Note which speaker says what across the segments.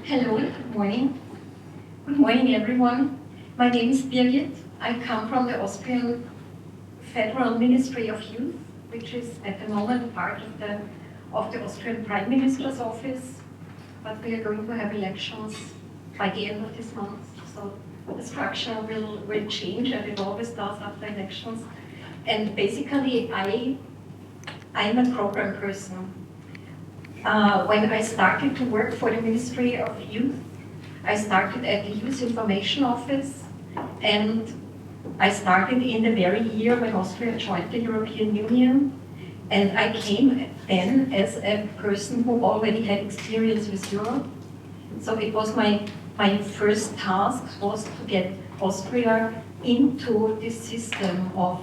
Speaker 1: Hello, good morning. Good morning, everyone. My name is Birgit. I come from the Austrian Federal Ministry of Youth, which is at the moment part of the Austrian Prime Minister's office. But we are going to have elections by the end of this month, so the structure will change, and it always does after elections. And basically, I'm a program person. When I started to work for the Ministry of Youth, I started at the Youth Information Office, and I started in the very year when Austria joined the European Union, and I came then as a person who already had experience with Europe. So it was my first task was to get Austria into this system of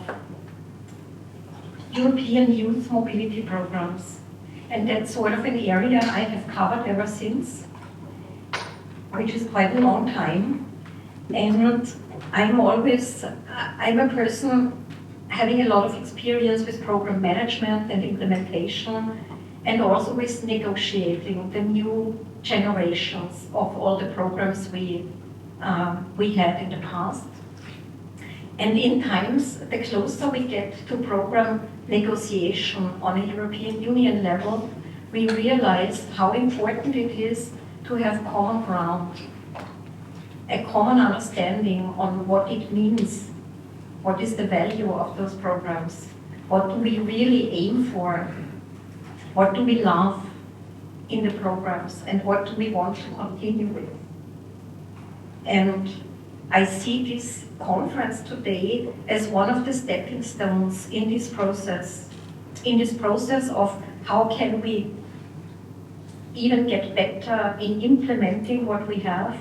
Speaker 1: European youth mobility programs. And that's sort of an area I have covered ever since, which is quite a long time. And I'm a person having a lot of experience with program management and implementation, and also with negotiating the new generations of all the programs we had in the past. And in times, the closer we get to program negotiation on a European Union level, we realize how important it is to have common ground, a common understanding on what it means, what is the value of those programs, what do we really aim for, what do we love in the programs, and what do we want to continue with. And I see this conference today as one of the stepping stones in this process of how can we even get better in implementing what we have,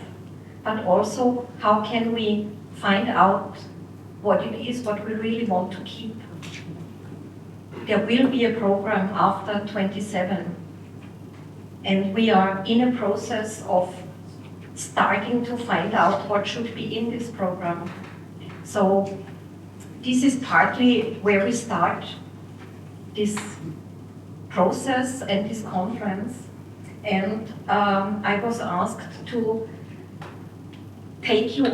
Speaker 1: but also how can we find out what it is, what we really want to keep. There will be a program after 27, and we are in a process of starting to find out what should be in this program. So this is partly where we start this process and this conference. And I was asked to take you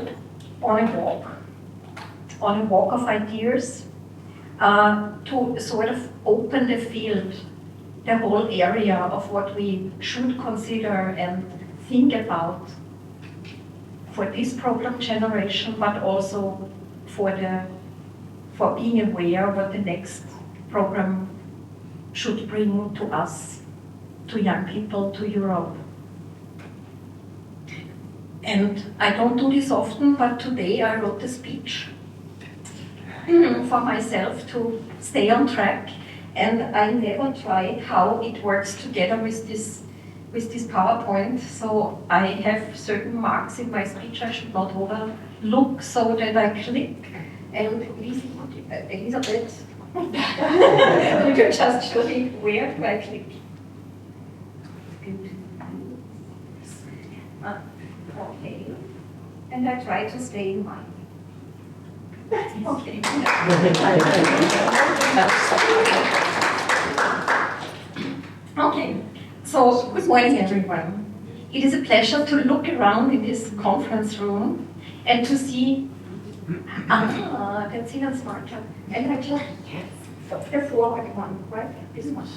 Speaker 1: on a walk of ideas, to sort of open the field, the whole area of what we should consider and think about for this program generation, but also for being aware what the next program should bring to us, to young people, to Europe. And I don't do this often, but today I wrote a speech for myself to stay on track, and I never tried how it works together with this PowerPoint, so I have certain marks in my speech I should not overlook, so that I click, and Elisabeth, would you just show me where do I click? Okay, and I try to stay in mind. Okay. Okay. So, good morning, everyone. It is a pleasure to look around in this conference room and to see, that's even smarter. And I just, the forward one, right? This one.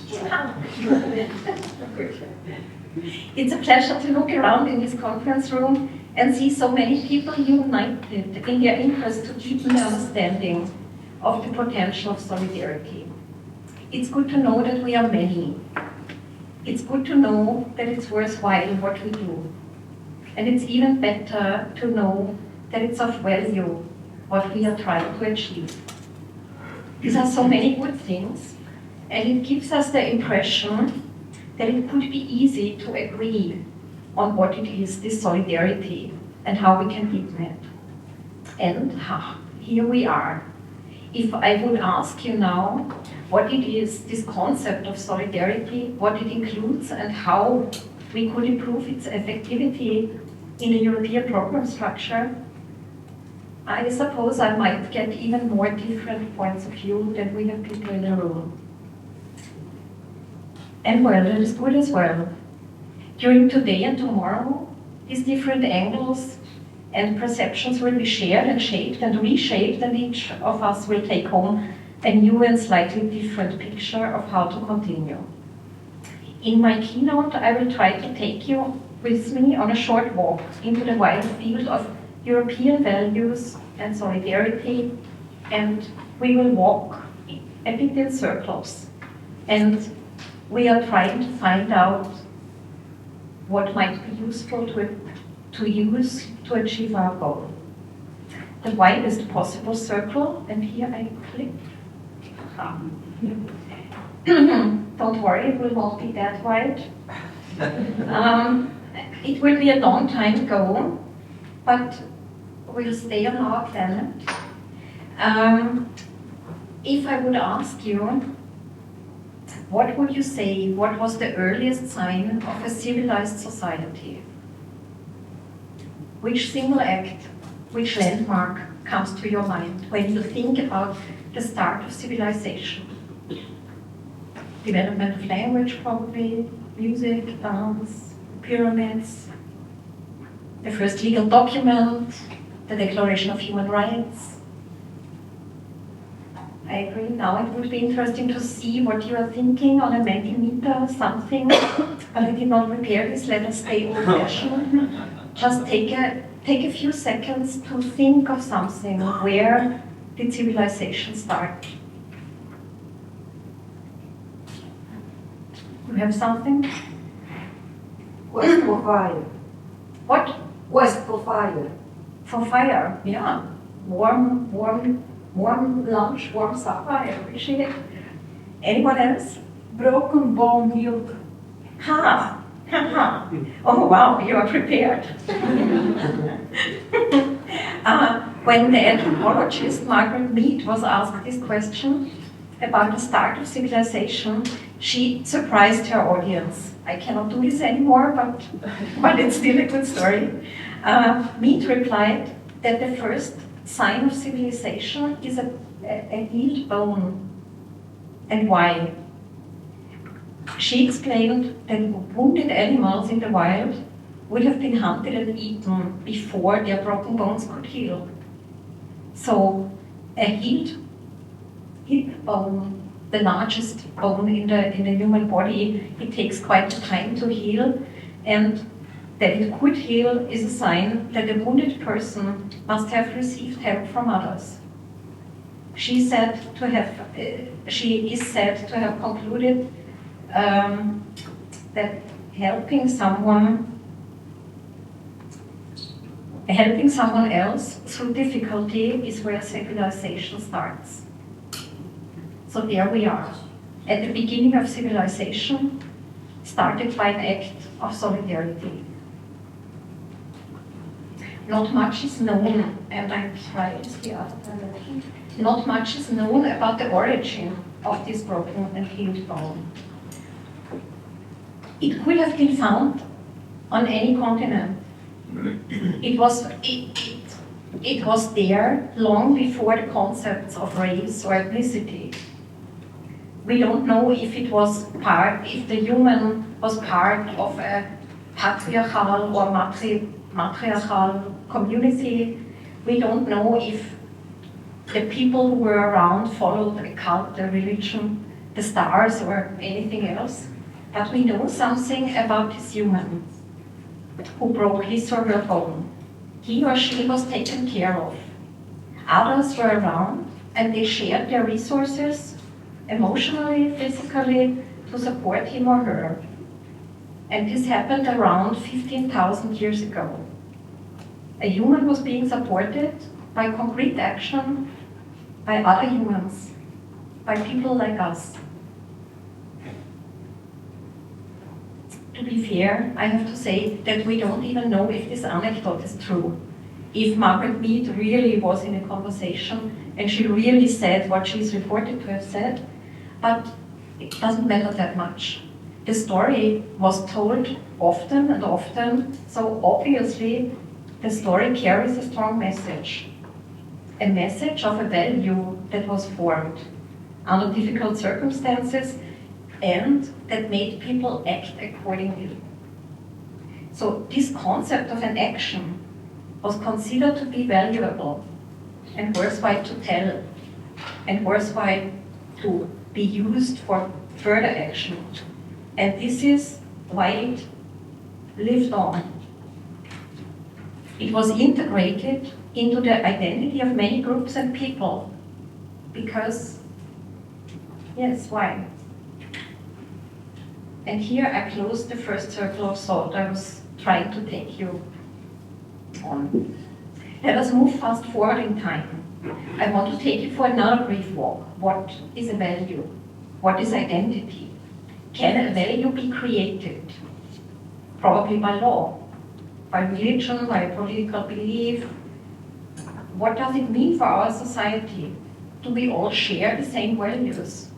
Speaker 1: It's a pleasure to look around in this conference room and see so many people united in their interest to deepen the understanding of the potential of solidarity. It's good to know that we are many. It's good to know that it's worthwhile what we do. And it's even better to know that it's of value what we are trying to achieve. These are so many good things, and it gives us the impression that it could be easy to agree on what it is, this solidarity, and how we can deepen it. And here we are. If I would ask you now what it is, this concept of solidarity, what it includes, and how we could improve its effectivity in a European program structure, I suppose I might get even more different points of view than we have people in the room. And well, that is good as well. During today and tomorrow, these different angles and perceptions will be shared and shaped and reshaped, and each of us will take home a new and slightly different picture of how to continue. In my keynote, I will try to take you with me on a short walk into the wide field of European values and solidarity, and we will walk a bit in circles. And we are trying to find out what might be useful to use to achieve our goal. The widest possible circle, and here I click. Don't worry, it will not be that wide. It will be a long time ago, but we'll stay on our planet. If I would ask you, what would you say, what was the earliest sign of a civilized society? Which single act, which landmark comes to your mind when you think about the start of civilization? Development of language, probably, music, dance, pyramids, the first legal document, the Declaration of Human Rights. I agree. Now it would be interesting to see what you are thinking on a Mentimeter, something, but I did not prepare this. Let us stay old-fashioned. Just take a few seconds to think of something. Where did civilization start? You have something?
Speaker 2: Quest for fire.
Speaker 1: What?
Speaker 2: Quest for fire.
Speaker 1: For fire, yeah. Warm lunch, warm supper, I appreciate it. Anyone else?
Speaker 2: Broken bone healed.
Speaker 1: Ha! Ha! Oh wow, you are prepared. When the anthropologist Margaret Mead was asked this question about the start of civilization, she surprised her audience. I cannot do this anymore, but it's still a good story. Mead replied that the first sign of civilization is a healed bone. And why? She explained that wounded animals in the wild would have been hunted and eaten before their broken bones could heal. So a healed hip bone, the largest bone in the human body, it takes quite a time to heal, and that it could heal is a sign that a wounded person must have received help from others. She is said to have concluded that helping someone else through difficulty is where civilization starts. So there we are, at the beginning of civilization, started by an act of solidarity. Not much is known, and I'm trying the other direction. Not much is known about the origin of this broken and healed bone. It could have been found on any continent. It was there long before the concepts of race or ethnicity. We don't know if the human was part of a patriarchal or matriarchal community. We don't know if the people who were around followed a cult, a religion, the stars, or anything else. But we know something about this human who broke his or her bone. He or she was taken care of. Others were around, and they shared their resources, emotionally, physically, to support him or her. And this happened around 15,000 years ago. A human was being supported by concrete action by other humans, by people like us. To be fair, I have to say that we don't even know if this anecdote is true. If Margaret Mead really was in a conversation and she really said what she's reported to have said, but it doesn't matter that much. The story was told often and often, so obviously the story carries a strong message. A message of a value that was formed under difficult circumstances and that made people act accordingly. So this concept of an action was considered to be valuable and worthwhile to tell and worthwhile to be used for further action. And this is why it lived on. It was integrated into the identity of many groups and people. Because, yes, why? And here I close the first circle of thought I was trying to take you on. Let us move fast forward in time. I want to take you for another brief walk. What is a value? What is identity? Can a value be created? Probably by law, by religion, by political belief. What does it mean for our society? Do we all share the same values?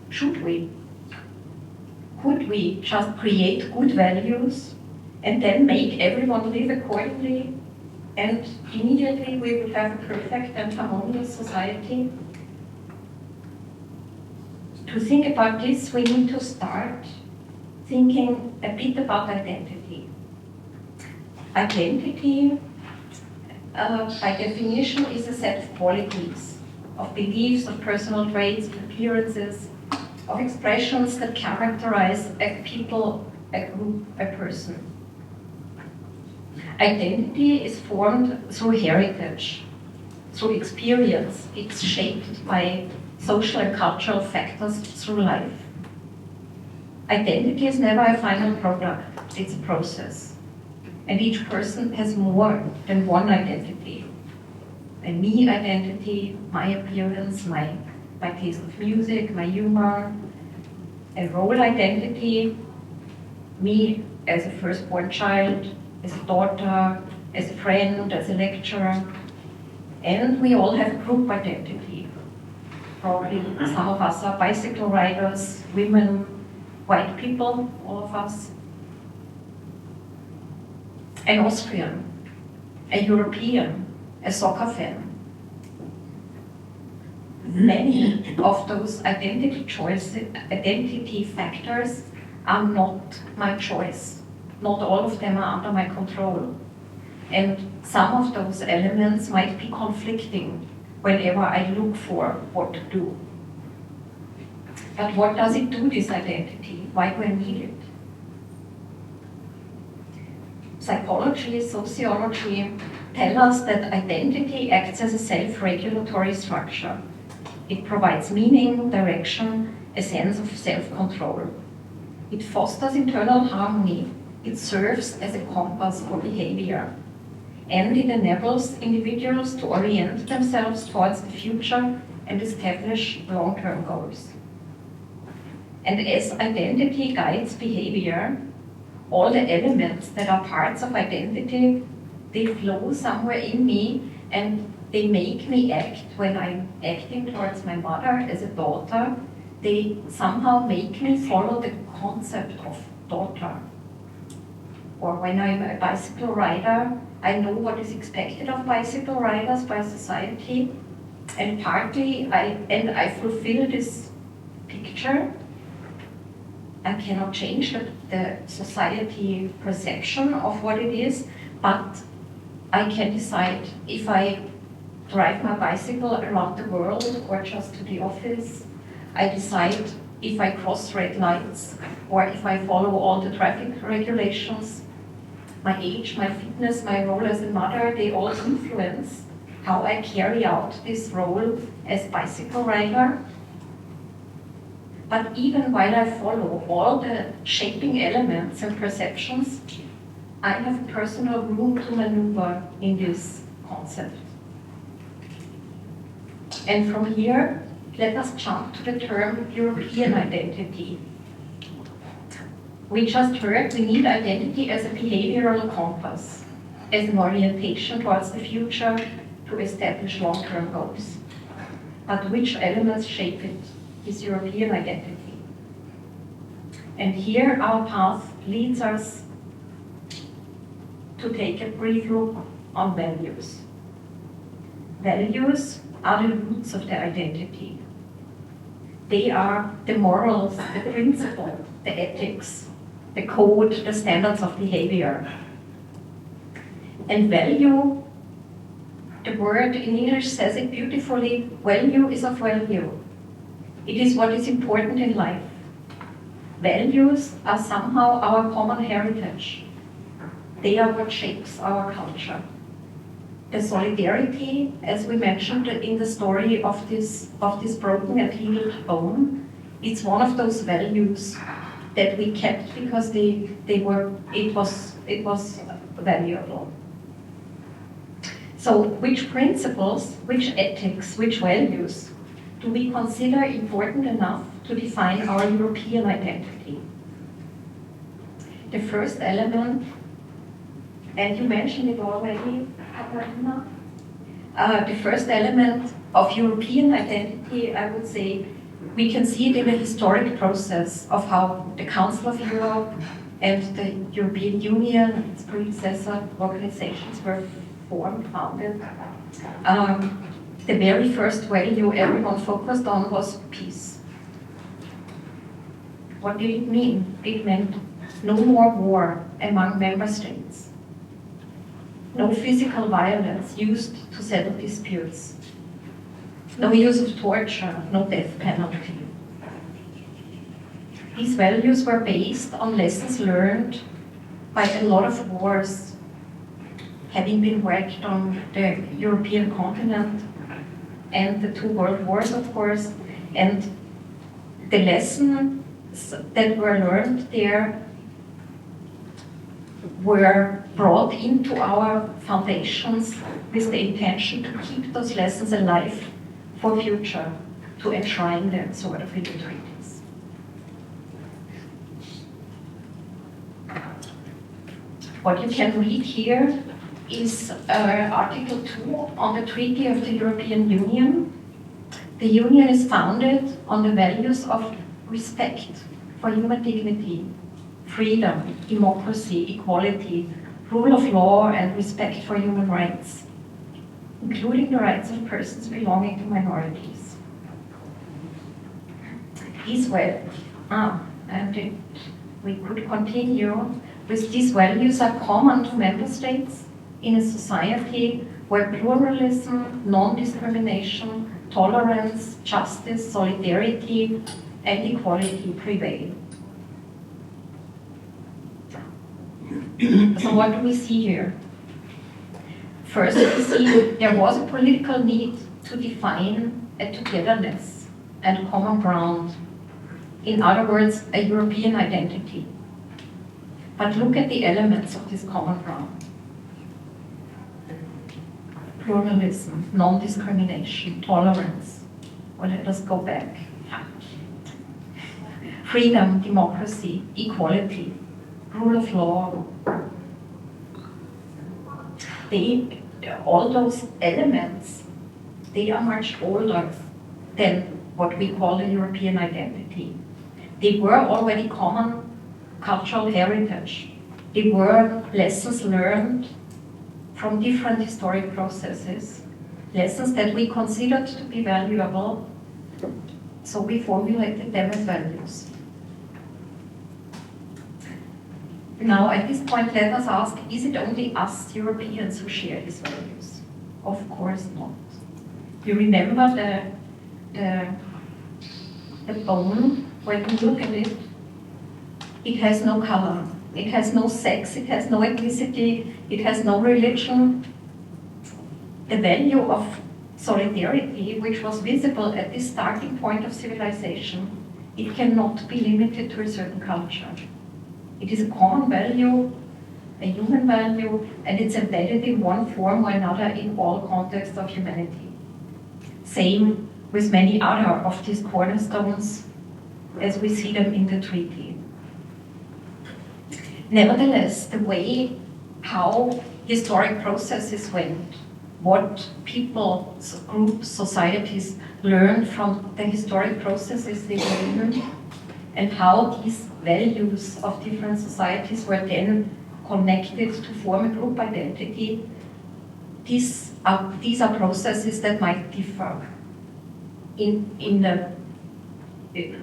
Speaker 1: Should we? Could we just create good values and then make everyone live accordingly, and immediately we will have a perfect and harmonious society? To think about this, we need to start thinking a bit about identity. Identity, by definition, is a set of qualities, of beliefs, of personal traits, of appearances, of expressions that characterize a people, a group, a person. Identity is formed through heritage, through experience. It's shaped by social and cultural factors through life. Identity is never a final product, it's a process. And each person has more than one identity. A me identity, my appearance, my taste of music, my humor, a role identity, me as a firstborn child, as a daughter, as a friend, as a lecturer. And we all have a group identity. Probably some of us are bicycle riders, women, white people, all of us. An Austrian, a European, a soccer fan. Many of those identity factors are not my choice. Not all of them are under my control. And some of those elements might be conflicting whenever I look for what to do. But what does it do, this identity? Why do I need it? Psychology, sociology tell us that identity acts as a self-regulatory structure. It provides meaning, direction, a sense of self-control. It fosters internal harmony. It serves as a compass for behavior. And it enables individuals to orient themselves towards the future and establish long-term goals. And as identity guides behavior, all the elements that are parts of identity, they flow somewhere in me and they make me act. When I'm acting towards my mother as a daughter, they somehow make me follow the concept of daughter. Or when I'm a bicycle rider, I know what is expected of bicycle riders by society, and partly I fulfill this picture. I cannot change the society perception of what it is, but I can decide if I drive my bicycle around the world or just to the office. I decide if I cross red lights or if I follow all the traffic regulations. My age, my fitness, my role as a mother, they all influence how I carry out this role as bicycle rider. But even while I follow all the shaping elements and perceptions, I have personal room to maneuver in this concept. And from here, let us jump to the term European identity. We just heard we need identity as a behavioral compass, as an orientation towards the future to establish long-term goals. But which elements shape it? Is European identity. And here our path leads us to take a brief look on values. Values are the roots of the identity. They are the morals, the principles, the ethics, the code, the standards of behavior. And value, the word in English says it beautifully, value is of value. It is what is important in life. Values are somehow our common heritage. They are what shapes our culture. The solidarity, as we mentioned in the story of this broken and healed bone, it's one of those values that we kept because it was valuable. So which principles, which ethics, which values do we consider important enough to define our European identity? The first element, and you mentioned it already, Katarina, the first element of European identity, I would say, we can see it in the historic process of how the Council of Europe and the European Union and its predecessor organizations were founded. The very first value everyone focused on was peace. What did it mean? It meant no more war among member states. No physical violence used to settle disputes. No use of torture, no death penalty. These values were based on lessons learned by a lot of wars having been waged on the European continent and the two world wars, of course. And the lessons that were learned there were brought into our foundations with the intention to keep those lessons alive for future, to enshrine them sort of in the treaties. What you can read here is Article 2 on the Treaty of the European Union. The Union is founded on the values of respect for human dignity, freedom, democracy, equality, rule of law, and respect for human rights, including the rights of persons belonging to minorities. These values, we could continue with these values are common to member states in a society where pluralism, non-discrimination, tolerance, justice, solidarity, and equality prevail. So what do we see here? First, we see there was a political need to define a togetherness and common ground. In other words, a European identity. But look at the elements of this common ground. Pluralism, non-discrimination, tolerance. Well, let us go back. Freedom, democracy, equality, rule of law. All those elements, they are much older than what we call the European identity. They were already common cultural heritage. They were lessons learned from different historic processes, lessons that we considered to be valuable, so we formulated them as values. Now, at this point, let us ask, is it only us Europeans who share these values? Of course not. You remember the bone, when you look at it, it has no color, it has no sex, it has no ethnicity, it has no religion. The value of solidarity, which was visible at this starting point of civilization, it cannot be limited to a certain culture. It is a common value, a human value, and it's embedded in one form or another in all contexts of humanity. Same with many other of these cornerstones as we see them in the treaty. Nevertheless, the way how historic processes went, what people, groups, societies learned from the historic processes they were in, and how these values of different societies were then connected to form a group identity, these are processes that might differ in the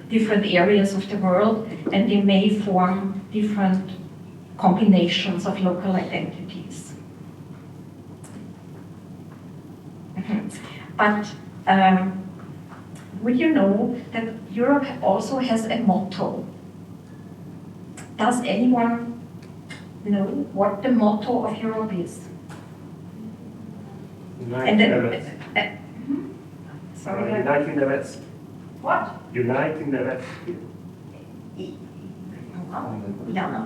Speaker 1: different areas of the world, and they may form different combinations of local identities. But would you know that Europe also has a motto? Does anyone know what the motto of Europe is? Sorry.
Speaker 3: Uniting the West.
Speaker 1: What?
Speaker 3: Uniting the West.
Speaker 1: Yeah.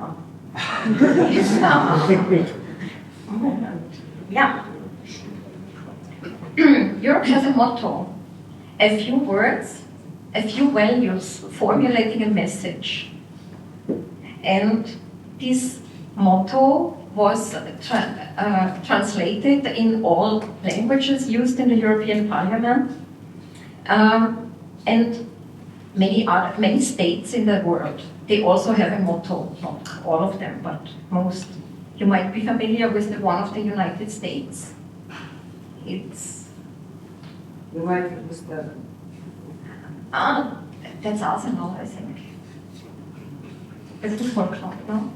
Speaker 1: Yeah. Europe has a motto, a few words, a few values formulating a message. And this motto was translated in all languages used in the European Parliament, and many states in the world. They also have a motto, not all of them, but most. You might be familiar with the one of the United States. It's
Speaker 2: United with the
Speaker 1: that's Arsenal, I think. Is it Volkswagen? No.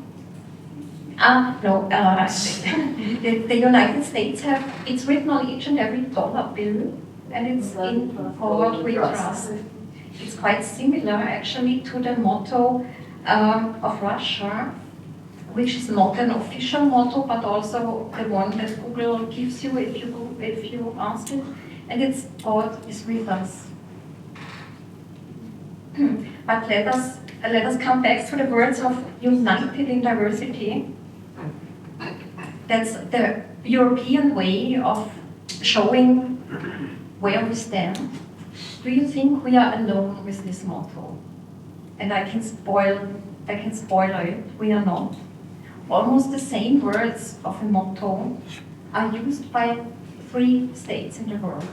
Speaker 1: No. The United States have. It's written on each and every dollar bill, and it's in God we trust. It's quite similar, actually, to the motto of Russia, which is not an official motto, but also the one that Google gives you if you ask it, and it's God is with us. But let us come back to the words of united in diversity. That's the European way of showing where we stand. Do you think we are alone with this motto? And I can spoil it. We are not. Almost the same words of a motto are used by 3 states in the world: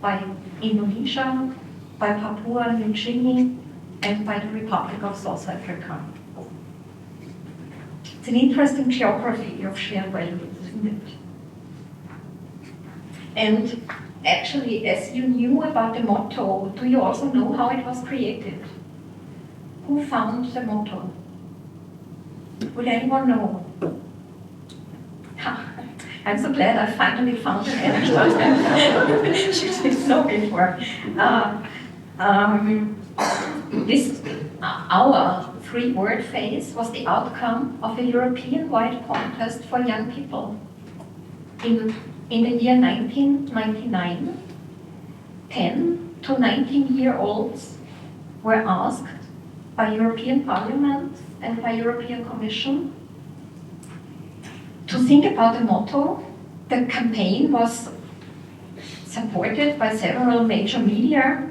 Speaker 1: by Indonesia, by Papua New Guinea, and by the Republic of South Africa. It's an interesting geography of shared values, isn't it? And actually, as you knew about the motto, do you also know how it was created? Who found the motto? Would anyone know? I'm so glad I finally found an answer. She didn't know before. Our 3-word phase was the outcome of a European-wide contest for young people. In the year 1999, 10 to 19-year-olds were asked by European Parliament and by European Commission to think about a motto. The campaign was supported by several major media,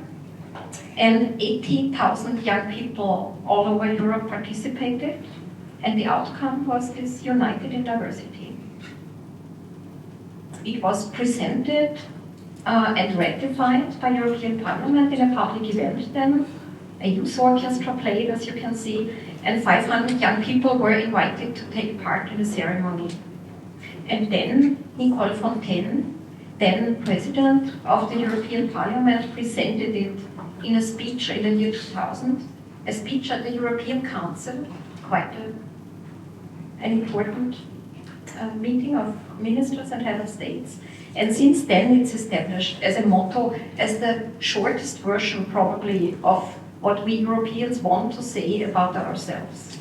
Speaker 1: and 80,000 young people all over Europe participated, and the outcome was this united in diversity. It was presented and ratified by European Parliament in a public event then. A youth orchestra played, as you can see, and 500 young people were invited to take part in the ceremony. And then Nicole Fontaine, then President of the European Parliament, presented it in a speech in the year 2000, a speech at the European Council, quite an important meeting of ministers and head of states. And since then it's established as a motto, as the shortest version probably of what we Europeans want to say about ourselves,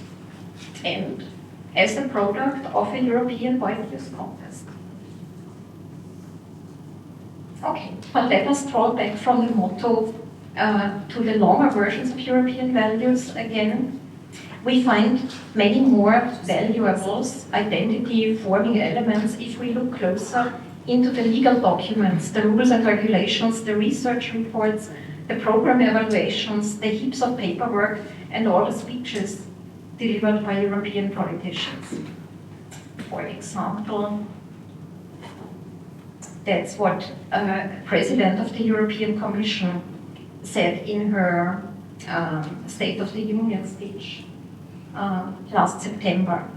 Speaker 1: and as a product of a European values contest. Okay, but let us draw back from the motto to the longer versions of European values again. We find many more valuables, identity-forming elements, if we look closer into the legal documents, the rules and regulations, the research reports, the program evaluations, the heaps of paperwork, and all the speeches delivered by European politicians. For example, that's what President of the European Commission said in her State of the Union speech last September.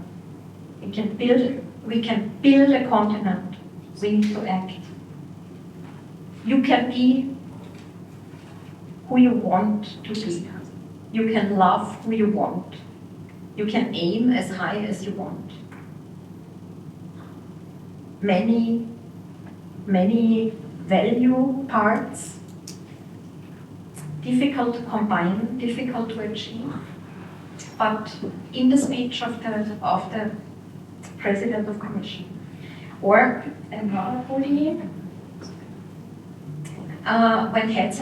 Speaker 1: We can build a continent. We need to act. You can be who you want to be. You can love who you want. You can aim as high as you want. Many value parts, difficult to combine, difficult to achieve. But in the speech of the President of the Commission, or another body, when heads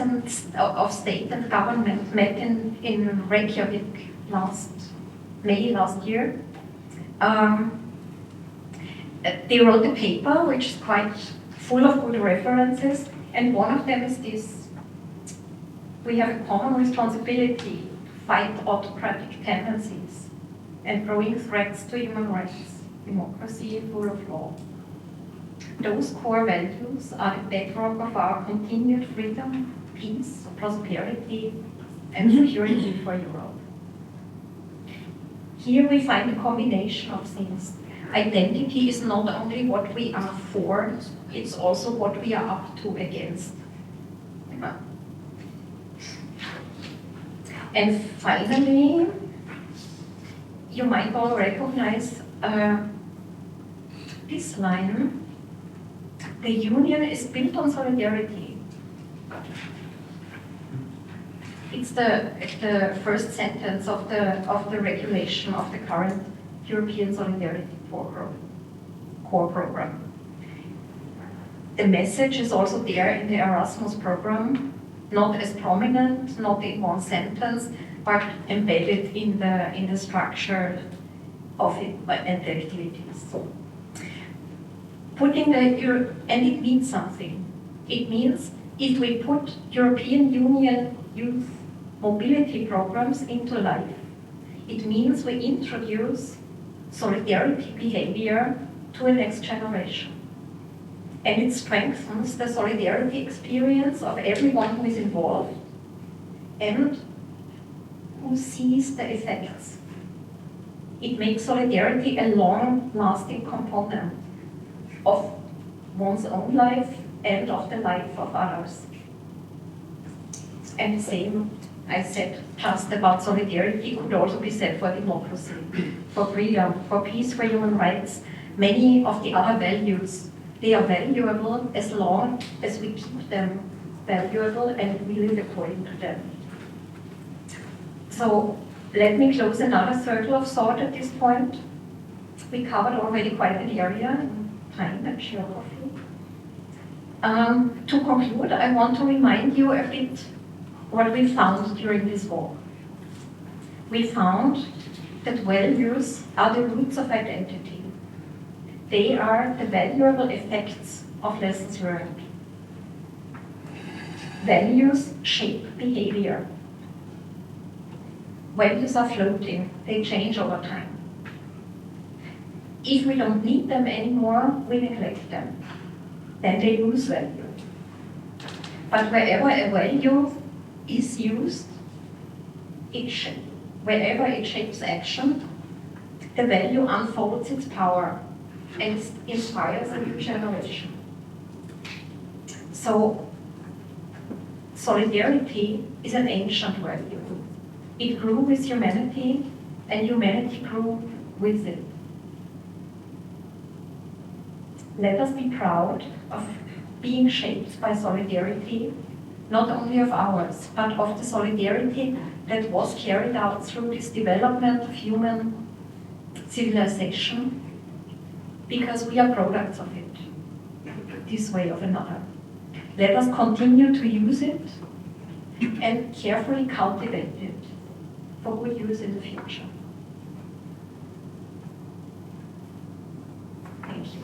Speaker 1: of state and government met in Reykjavik May last year, they wrote a paper which is quite full of good references, and one of them is this: we have a common responsibility to fight autocratic tendencies and growing threats to human rights, democracy, and rule of law. Those core values are the bedrock of our continued freedom, peace, prosperity, and security for Europe. Here we find a combination of things. Identity is not only what we are for, it's also what we are up to against. And finally, you might all recognize this line: the Union is built on solidarity. It's the first sentence of the regulation of the current European Solidarity Core Program. The message is also there in the Erasmus program, not as prominent, not in one sentence, but embedded in the structure of it and the activities. And it means something. It means if we put European Union youth mobility programs into life, it means we introduce solidarity behavior to the next generation. And it strengthens the solidarity experience of everyone who is involved and who sees the effects. It makes solidarity a long-lasting component of one's own life and of the life of others. And the same I said just about solidarity could also be said for democracy, for freedom, for peace, for human rights. Many of the other values, they are valuable as long as we keep them valuable and we live according to them. So let me close another circle of thought at this point. We covered already quite an area in time and geography. To conclude, I want to remind you a bit what we found during this walk. We found that values are the roots of identity. They are the valuable effects of lessons learned. Values shape behavior. Values are floating, they change over time. If we don't need them anymore, we neglect them. Then they lose value. But wherever a value is used, wherever it shapes action, the value unfolds its power and inspires a new generation. So, solidarity is an ancient value. It grew with humanity, and humanity grew with it. Let us be proud of being shaped by solidarity, not only of ours, but of the solidarity that was carried out through this development of human civilization, because we are products of it, this way or another. Let us continue to use it and carefully cultivate it for good use in the future. Thank you.